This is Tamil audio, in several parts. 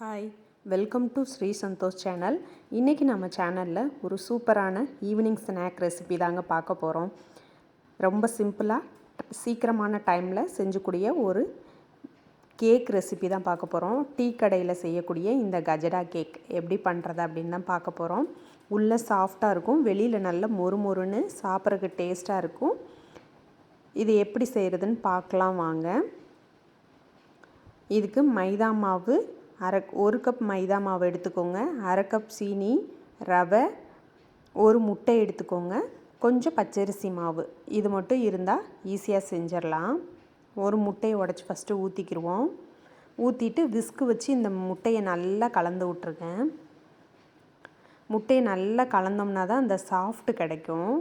Hi, welcome to Sri Santhosh channel. இன்றைக்கி நம்ம சேனலில் ஒரு சூப்பரான ஈவினிங் ஸ்நாக் ரெசிபி தாங்க பார்க்க போகிறோம். ரொம்ப சிம்பிளாக சீக்கிரமான டைமில் செஞ்சக்கூடிய ஒரு கேக் ரெசிபி தான் பார்க்க போகிறோம். டீ கடையில் செய்யக்கூடிய இந்த கஜடா கேக் எப்படி பண்ணுறது அப்படின்னு தான் பார்க்க போகிறோம். உள்ளே சாஃப்டாக இருக்கும், வெளியில் நல்ல மொறுமொறுன்னு சாப்பிட்றதுக்கு டேஸ்ட்டாக இருக்கும். இது எப்படி செய்கிறதுன்னு பார்க்கலாம் வாங்க. இதுக்கு மைதா மாவு ஒரு கப் மைதா மாவு எடுத்துக்கோங்க, அரை கப் சீனி, ரவை, ஒரு முட்டை எடுத்துக்கோங்க, கொஞ்சம் பச்சரிசி மாவு. இது மட்டும் இருந்தால் ஈஸியாக செஞ்சிடலாம். ஒரு முட்டையை உடச்சி ஃபஸ்ட்டு ஊற்றிக்கிடுவோம். ஊற்றிட்டு விஸ்கு வச்சு இந்த முட்டையை நல்லா கலந்து விட்ருங்க. முட்டையை நல்லா கலந்தோம்னா தான் அந்த சாஃப்ட்டு கிடைக்கும்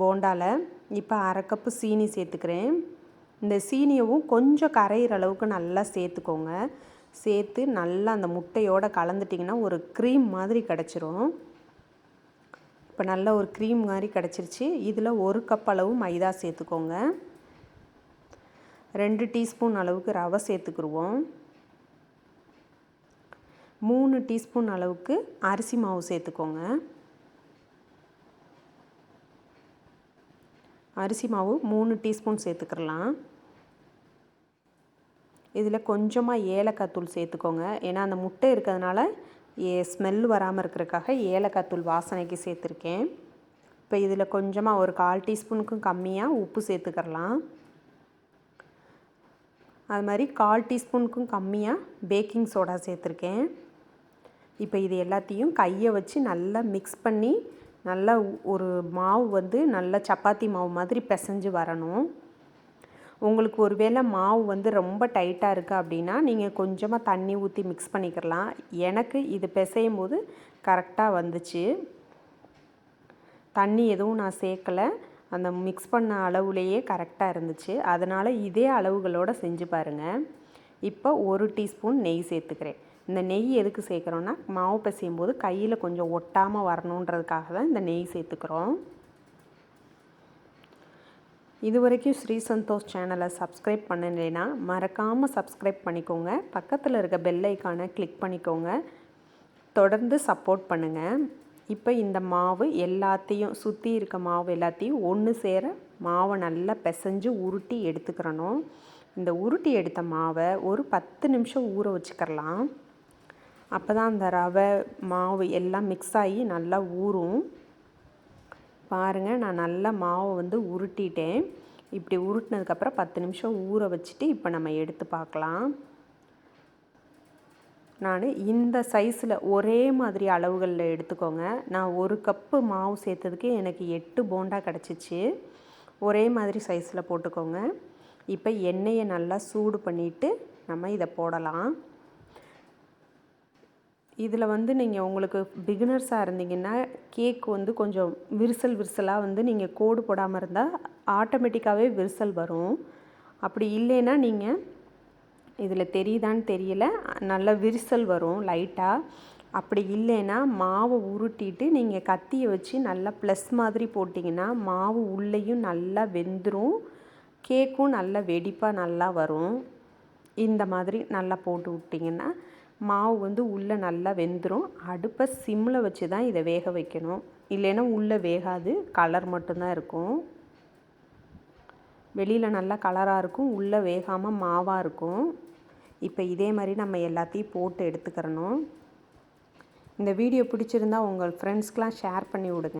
போண்டாவில். இப்போ அரை கப்பு சீனி சேர்த்துக்கிறேன். இந்த சீனியவும் கொஞ்சம் கரையிற அளவுக்கு நல்லா சேர்த்துக்கோங்க. சேர்த்து நல்லா அந்த முட்டையோடு கலந்துட்டிங்கன்னா ஒரு க்ரீம் மாதிரி கிடச்சிரும். இப்போ நல்ல ஒரு க்ரீம் மாதிரி கிடச்சிருச்சு. இதில் ஒரு கப் அளவு மைதா சேர்த்துக்கோங்க. 2 டீஸ்பூன் அளவுக்கு ரவை சேர்த்துக்குருவோம். 3 டீஸ்பூன் அளவுக்கு அரிசி மாவு சேர்த்துக்கோங்க. அரிசி மாவு 3 டீஸ்பூன் சேர்த்துக்கிறலாம். இதில் கொஞ்சமாக ஏலக்காய் தூள் சேர்த்துக்கோங்க. ஏன்னா அந்த முட்டை இருக்கிறதுனால ஸ்மெல் வராமல் இருக்கிறதுக்காக ஏலக்காய் தூள் வாசனைக்கு சேர்த்துருக்கேன். இப்போ இதில் கொஞ்சமாக ஒரு 1/4 டீஸ்பூனுக்கும் கம்மியாக உப்பு சேர்த்துக்கிறலாம். அது மாதிரி 1/4 டீஸ்பூனுக்கும் கம்மியாக பேக்கிங் சோடா சேர்த்துருக்கேன். இப்போ இது எல்லாத்தையும் கையை வச்சு நல்லா மிக்ஸ் பண்ணி நல்லா ஒரு மாவு வந்து நல்லா சப்பாத்தி மாவு மாதிரி பிசைஞ்சு வரணும். உங்களுக்கு ஒரு வேளை மாவு வந்து ரொம்ப டைட்டாக இருக்குது அப்படின்னா நீங்கள் கொஞ்சமாக தண்ணி ஊற்றி மிக்ஸ் பண்ணிக்கிறலாம். எனக்கு இது பிசையும் போது கரெக்டாக வந்துச்சு. தண்ணி எதுவும் நான் சேர்க்கலை, அந்த மிக்ஸ் பண்ண அளவுலேயே கரெக்டாக இருந்துச்சு. அதனால் இதே அளவுகளோடு செஞ்சு பாருங்கள். இப்போ 1 டீஸ்பூன் நெய் சேர்த்துக்கிறேன். இந்த நெய் எதுக்கு சேர்க்குறோன்னா மாவு பிசையும் போது கையில் கொஞ்சம் ஒட்டாமல் வரணுன்றதுக்காக தான் இந்த நெய் சேர்த்துக்கிறோம். இது வரைக்கும் ஸ்ரீ சந்தோஷ் சேனலை சப்ஸ்கிரைப் பண்ணலைன்னா மறக்காமல் சப்ஸ்கிரைப் பண்ணிக்கோங்க. பக்கத்தில் இருக்க பெல் ஐக்கானை கிளிக் பண்ணிக்கோங்க. தொடர்ந்து சப்போர்ட் பண்ணுங்கள். இப்போ இந்த மாவு எல்லாத்தையும் சுற்றி இருக்க மாவு எல்லாத்தையும் ஒன்று சேர மாவை நல்லா பிசைஞ்சு உருட்டி எடுத்துக்கிறணும். இந்த உருட்டி எடுத்த மாவை ஒரு 10 நிமிஷம் ஊற வச்சுக்கிறலாம். அப்போ தான் அந்த ரவை மாவு எல்லாம் மிக்ஸ் ஆகி நல்லா ஊறும். பாருங்கள், நான் நல்லா மாவை வந்து உருட்டிட்டேன். இப்படி உருட்டினதுக்கப்புறம் 10 நிமிஷம் ஊற வச்சுட்டு இப்போ நம்ம எடுத்து பார்க்கலாம். நான் இந்த சைஸில் ஒரே மாதிரி அளவுகளில் எடுத்துக்கோங்க. நான் 1 கப்பு மாவு சேர்த்ததுக்கு எனக்கு 8 போண்டா கிடச்சிச்சு. ஒரே மாதிரி சைஸில் போட்டுக்கோங்க. இப்போ எண்ணெயை நல்லா சூடு பண்ணிவிட்டு நம்ம இதை போடலாம். இதில் வந்து நீங்கள் உங்களுக்கு பிகினர்ஸாக இருந்தீங்கன்னா கேக் வந்து கொஞ்சம் விரிசலாக வந்து நீங்கள் கோடு போடாமல் இருந்தால் ஆட்டோமேட்டிக்காகவே விரிசல் வரும். அப்படி இல்லைன்னா நீங்கள் இதில் தெரியுதான்னு தெரியல, நல்ல விரிசல் வரும் லைட்டாக. அப்படி இல்லைன்னா மாவை உருட்டிட்டு நீங்கள் கத்தியை வச்சு நல்லா ப்ளஸ் மாதிரி போட்டிங்கன்னா மாவு உள்ளேயும் நல்லா வெந்துடும், கேக்கும் நல்லா வெடிப்பாக நல்லா வரும். இந்த மாதிரி நல்லா போட்டு விட்டிங்கன்னா மாவு வந்து உள்ளே நல்லா வெந்துடும். அடுப்பை சிம்மில் வச்சு தான் இதை வேக வைக்கணும், இல்லைன்னா உள்ளே வேகாது, கலர் மட்டும்தான் இருக்கும். வெளியில் நல்லா கலராக இருக்கும், உள்ளே வேகாமல் மாவாக இருக்கும். இப்போ இதே மாதிரி நம்ம எல்லாத்தையும் போட்டு எடுத்துக்கிறணும். இந்த வீடியோ பிடிச்சிருந்தா உங்கள் ஃப்ரெண்ட்ஸ்க்கெலாம் ஷேர் பண்ணி விடுங்க.